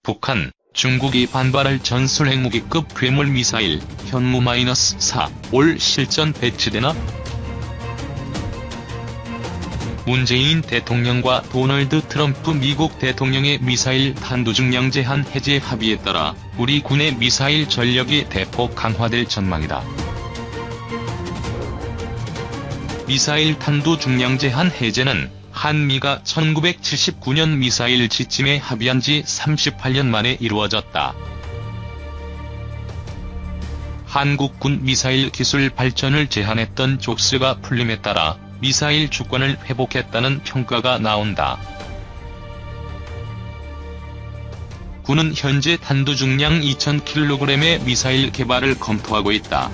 북한, 중국이 반발할 전술핵무기급 괴물미사일 현무-4 올 실전 배치되나? 문재인 대통령과 도널드 트럼프 미국 대통령의 미사일 탄두중량 제한 해제 합의에 따라 우리 군의 미사일 전력이 대폭 강화될 전망이다. 미사일 탄두중량 제한 해제는 한미가 1979년 미사일 지침에 합의한 지 38년 만에 이루어졌다. 한국군 미사일 기술 발전을 제한했던 족쇄가 풀림에 따라 미사일 주권을 회복했다는 평가가 나온다. 군은 현재 탄두중량 2000kg의 미사일 개발을 검토하고 있다.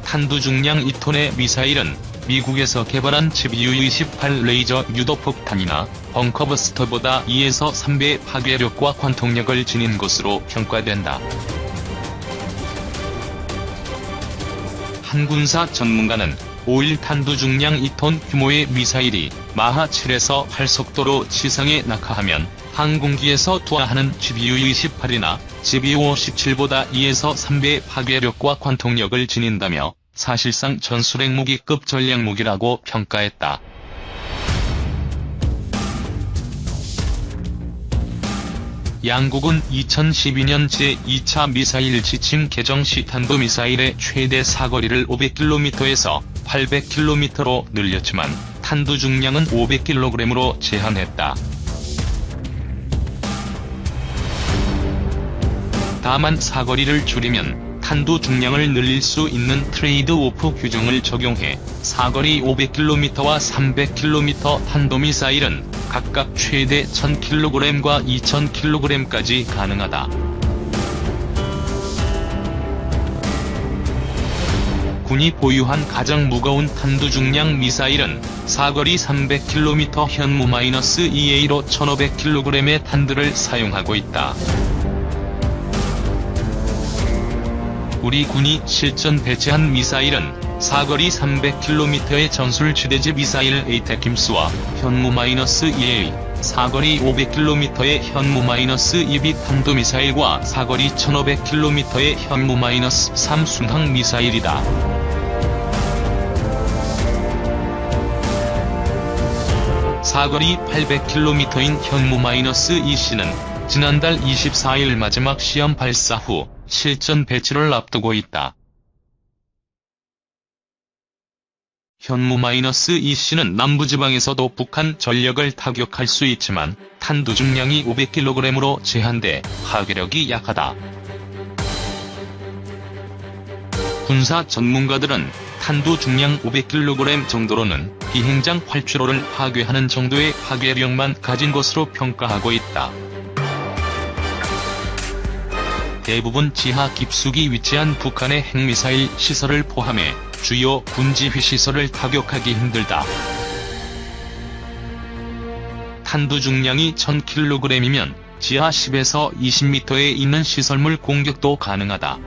탄두중량 2톤의 미사일은 미국에서 개발한 GBU-28 레이저 유도폭탄이나 벙커버스터보다 2에서 3배의 파괴력과 관통력을 지닌 것으로 평가된다. 한 군사 전문가는 5일 탄두중량 2톤 규모의 미사일이 마하 7에서 8속도로 지상에 낙하하면 항공기에서 투하하는 GBU-28이나 GBU-57보다 2에서 3배의 파괴력과 관통력을 지닌다며 사실상 전술핵무기급 전략무기라고 평가했다. 양국은 2012년 제2차 미사일 지침 개정 시 탄도미사일의 최대 사거리를 500km에서 800km로 늘렸지만 탄두 중량은 500kg으로 제한했다. 다만 사거리를 줄이면 탄두 중량을 늘릴 수 있는 트레이드 오프 규정을 적용해 사거리 500km와 300km 탄도미사일은 각각 최대 1000kg과 2000kg까지 가능하다. 군이 보유한 가장 무거운 탄두중량 미사일은 사거리 300km 현무-2A로 1500kg의 탄두를 사용하고 있다. 우리 군이 실전 배치한 미사일은 사거리 300km의 전술지대지 미사일 에이테킴스와 현무-2A, 사거리 500km의 현무-2B 탄도미사일과 사거리 1500km의 현무-3 순항미사일이다. 사거리 800km인 현무-2C는 지난달 24일 마지막 시험 발사 후 실전 배치를 앞두고 있다. 현무-2C는 남부지방에서도 북한 전력을 타격할 수 있지만 탄두 중량이 500kg으로 제한돼 파괴력이 약하다. 군사 전문가들은 탄두 중량 500kg 정도로는 비행장 활주로를 파괴하는 정도의 파괴력만 가진 것으로 평가하고 있다. 대부분 지하 깊숙이 위치한 북한의 핵미사일 시설을 포함해 주요 군지휘 시설을 타격하기 힘들다. 탄두 중량이 1000kg이면 지하 10에서 20m에 있는 시설물 공격도 가능하다.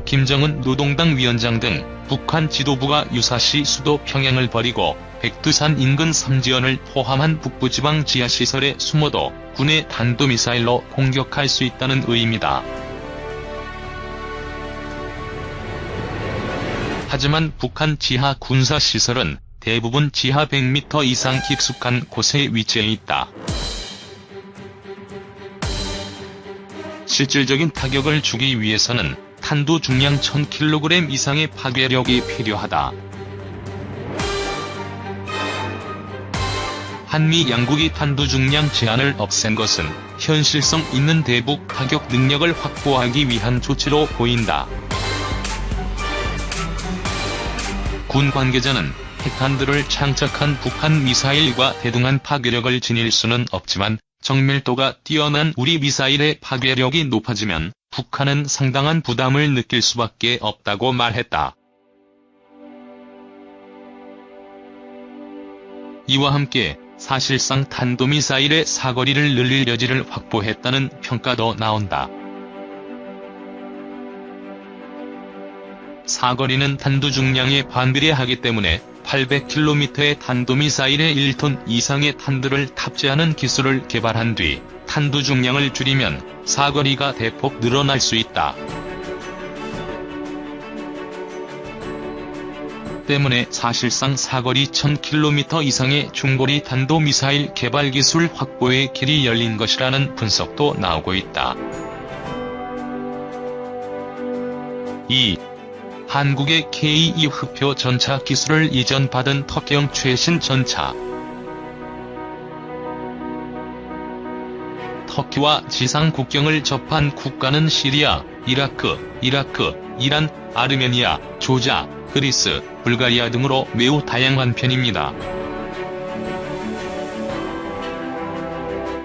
김정은 노동당 위원장 등 북한 지도부가 유사시 수도 평양을 버리고 백두산 인근 삼지연을 포함한 북부지방 지하시설에 숨어도 군의 탄도미사일로 공격할 수 있다는 의미다. 하지만 북한 지하 군사시설은 대부분 지하 100m 이상 깊숙한 곳에 위치해 있다. 실질적인 타격을 주기 위해서는 탄두 중량 1000kg 이상의 파괴력이 필요하다. 한미 양국이 탄두 중량 제한을 없앤 것은 현실성 있는 대북 타격 능력을 확보하기 위한 조치로 보인다. 군 관계자는 핵탄두를 장착한 북한 미사일과 대등한 파괴력을 지닐 수는 없지만 정밀도가 뛰어난 우리 미사일의 파괴력이 높아지면 북한은 상당한 부담을 느낄 수밖에 없다고 말했다. 이와 함께 사실상 탄도미사일의 사거리를 늘릴 여지를 확보했다는 평가도 나온다. 사거리는 탄두 중량에 반비례하기 때문에 800km의 탄도미사일에 1톤 이상의 탄두를 탑재하는 기술을 개발한 뒤 탄두 중량을 줄이면 사거리가 대폭 늘어날 수 있다. 때문에 사실상 사거리 1000km 이상의 중거리 탄도미사일 개발 기술 확보의 길이 열린 것이라는 분석도 나오고 있다. 2. 한국의 K2 흑표 전차 기술을 이전받은 터키형 최신 전차. 터키와 지상 국경을 접한 국가는 시리아, 이라크, 이란, 아르메니아, 조자, 그리스, 불가리아 등으로 매우 다양한 편입니다.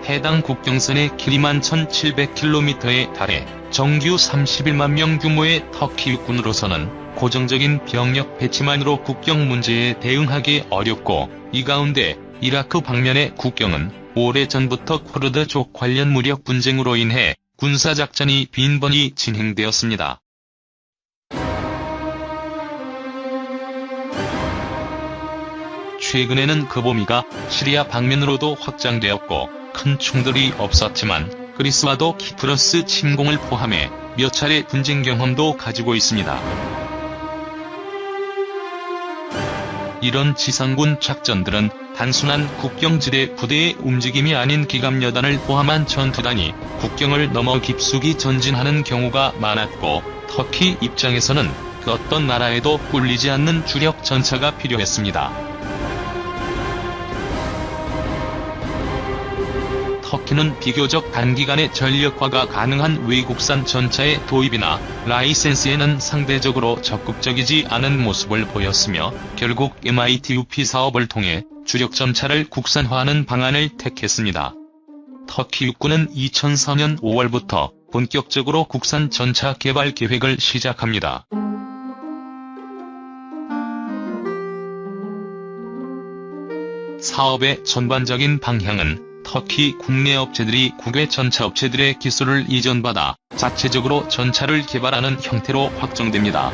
해당 국경선의 길이만 1700km에 달해 정규 31만 명 규모의 터키 육군으로서는 고정적인 병력 배치만으로 국경 문제에 대응하기 어렵고, 이 가운데 이라크 방면의 국경은 오래전부터 쿠르드족 관련 무력 분쟁으로 인해 군사작전이 빈번히 진행되었습니다. 최근에는 그 범위가 시리아 방면으로도 확장되었고 큰 충돌이 없었지만 그리스와도 키프러스 침공을 포함해 몇 차례 분쟁 경험도 가지고 있습니다. 이런 지상군 작전들은 단순한 국경지대 부대의 움직임이 아닌 기갑여단을 포함한 전투단이 국경을 넘어 깊숙이 전진하는 경우가 많았고, 터키 입장에서는 그 어떤 나라에도 꿀리지 않는 주력 전차가 필요했습니다. 터키는 비교적 단기간에 전력화가 가능한 외국산 전차의 도입이나 라이센스에는 상대적으로 적극적이지 않은 모습을 보였으며, 결국 MITUP 사업을 통해 주력 전차를 국산화하는 방안을 택했습니다. 터키 육군은 2004년 5월부터 본격적으로 국산 전차 개발 계획을 시작합니다. 사업의 전반적인 방향은 터키 국내 업체들이 국외 전차 업체들의 기술을 이전받아 자체적으로 전차를 개발하는 형태로 확정됩니다.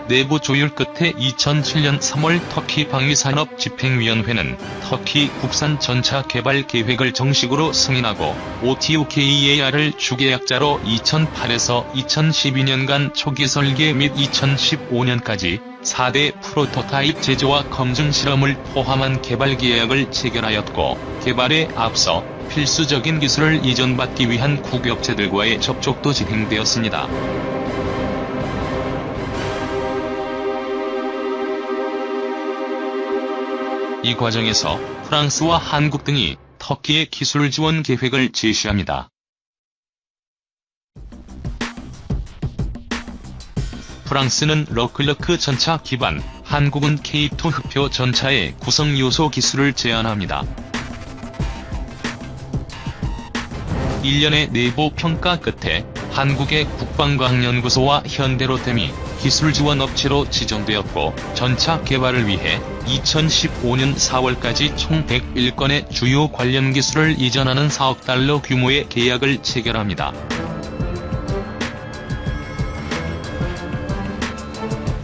내부 조율 끝에 2007년 3월 터키 방위산업집행위원회는 터키 국산 전차 개발 계획을 정식으로 승인하고 OTUKEAR을 주계약자로 2008에서 2012년간 초기 설계 및 2015년까지 4대 프로토타입 제조와 검증 실험을 포함한 개발 계약을 체결하였고, 개발에 앞서 필수적인 기술을 이전받기 위한 국외 업체들과의 접촉도 진행되었습니다. 이 과정에서 프랑스와 한국 등이 터키의 기술 지원 계획을 제시합니다. 프랑스는 르클르크 전차 기반, 한국은 K2 흑표 전차의 구성 요소 기술을 제안합니다. 1년의 내부 평가 끝에 한국의 국방과학연구소와 현대로템이 기술 지원 업체로 지정되었고, 전차 개발을 위해 2015년 4월까지 총 101건의 주요 관련 기술을 이전하는 4억 달러 규모의 계약을 체결합니다.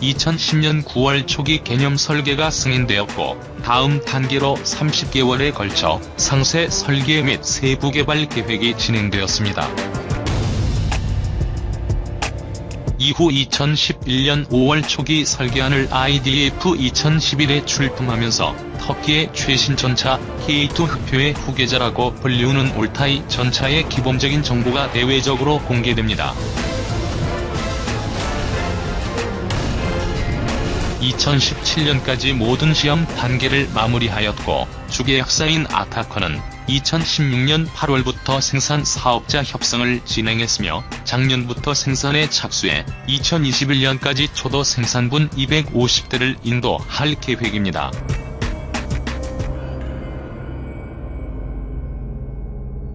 2010년 9월 초기 개념 설계가 승인되었고, 다음 단계로 30개월에 걸쳐 상세 설계 및 세부 개발 계획이 진행되었습니다. 이후 2011년 5월 초기 설계안을 IDF 2011에 출품하면서 터키의 최신 전차 K2 흑표의 후계자라고 불리우는 올타이 전차의 기본적인 정보가 대외적으로 공개됩니다. 2017년까지 모든 시험 단계를 마무리하였고, 주계약사인 아타커는 2016년 8월부터 생산 사업자 협상을 진행했으며, 작년부터 생산에 착수해 2021년까지 초도 생산분 250대를 인도할 계획입니다.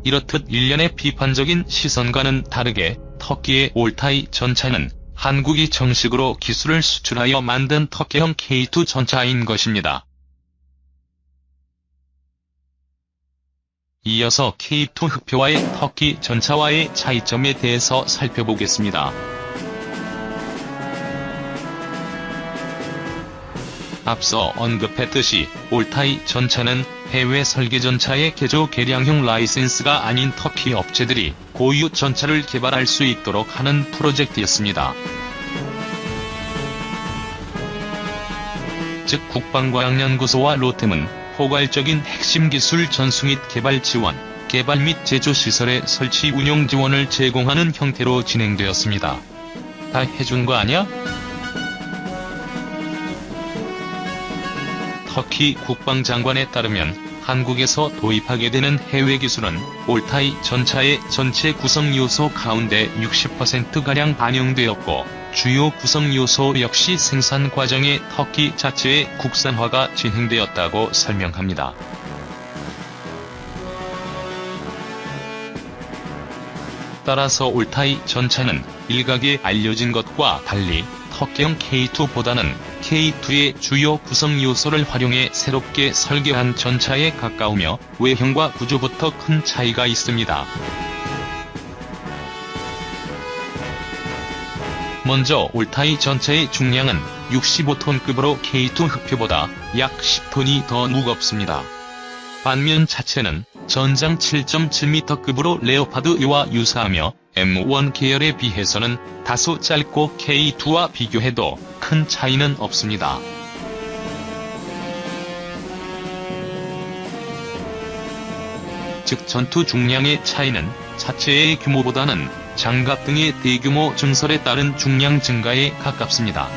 이렇듯 일련의 비판적인 시선과는 다르게 터키의 올타이 전차는 한국이 정식으로 기술을 수출하여 만든 터키형 K2 전차인 것입니다. 이어서 K2 흑표와의 터키 전차와의 차이점에 대해서 살펴보겠습니다. 앞서 언급했듯이 올타이 전차는 해외 설계 전차의 개조 개량형 라이센스가 아닌 터키 업체들이 고유 전차를 개발할 수 있도록 하는 프로젝트였습니다. 즉 국방과학연구소와 로템은 포괄적인 핵심 기술 전수 및 개발 지원, 개발 및 제조 시설의 설치 운용 지원을 제공하는 형태로 진행되었습니다. 다 해준 거 아냐? 터키 국방장관에 따르면 한국에서 도입하게 되는 해외 기술은 올타이 전차의 전체 구성 요소 가운데 60%가량 반영되었고, 주요 구성 요소 역시 생산 과정에 터키 자체의 국산화가 진행되었다고 설명합니다. 따라서 올타이 전차는 일각에 알려진 것과 달리 터키형 K2보다는 K2의 주요 구성 요소를 활용해 새롭게 설계한 전차에 가까우며 외형과 구조부터 큰 차이가 있습니다. 먼저 올타이 전차의 중량은 65톤급으로 K2 흑표보다 약 10톤이 더 무겁습니다. 반면 차체는 전장 7.7m급으로 레오파드와 유사하며 M1 계열에 비해서는 다소 짧고 K2와 비교해도 큰 차이는 없습니다. 즉 전투 중량의 차이는 차체의 규모보다는 장갑 등의 대규모 증설에 따른 중량 증가에 가깝습니다.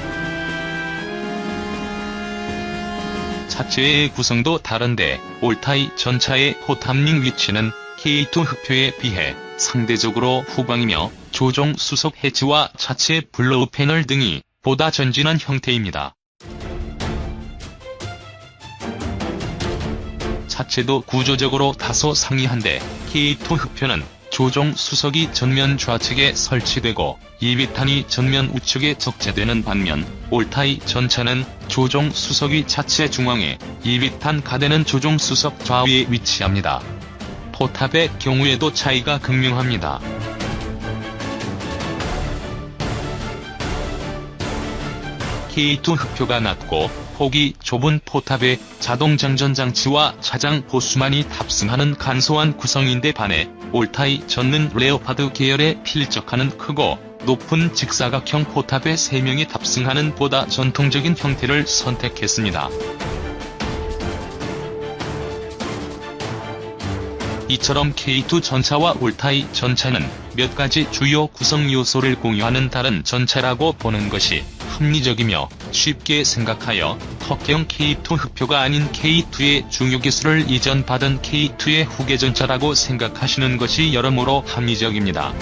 차체의 구성도 다른데 올타이 전차의 포탑링 위치는 K2 흑표에 비해 상대적으로 후방이며 조종 수속 해치와 차체 블로우 패널 등이 보다 전진한 형태입니다. 차체도 구조적으로 다소 상이한데 K2 흑표는 조종 수석이 전면 좌측에 설치되고 예비탄이 전면 우측에 적재되는 반면 올타이 전차는 조종 수석이 차체 중앙에 예비탄 가대는 조종 수석 좌우에 위치합니다. 포탑의 경우에도 차이가 극명합니다. K2 흑표가 낮고 폭이 좁은 포탑에 자동장전장치와 차장 보수만이 탑승하는 간소한 구성인데 반해 올타이 전는 레오파드 계열에 필적하는 크고 높은 직사각형 포탑에 3명이 탑승하는 보다 전통적인 형태를 선택했습니다. 이처럼 K2 전차와 올타이 전차는 몇 가지 주요 구성 요소를 공유하는 다른 전차라고 보는 것이 합리적이며 쉽게 생각하여 터키형 K2 흑표가 아닌 K2의 중요 기술을 이전받은 K2의 후계 전차라고 생각하시는 것이 여러모로 합리적입니다.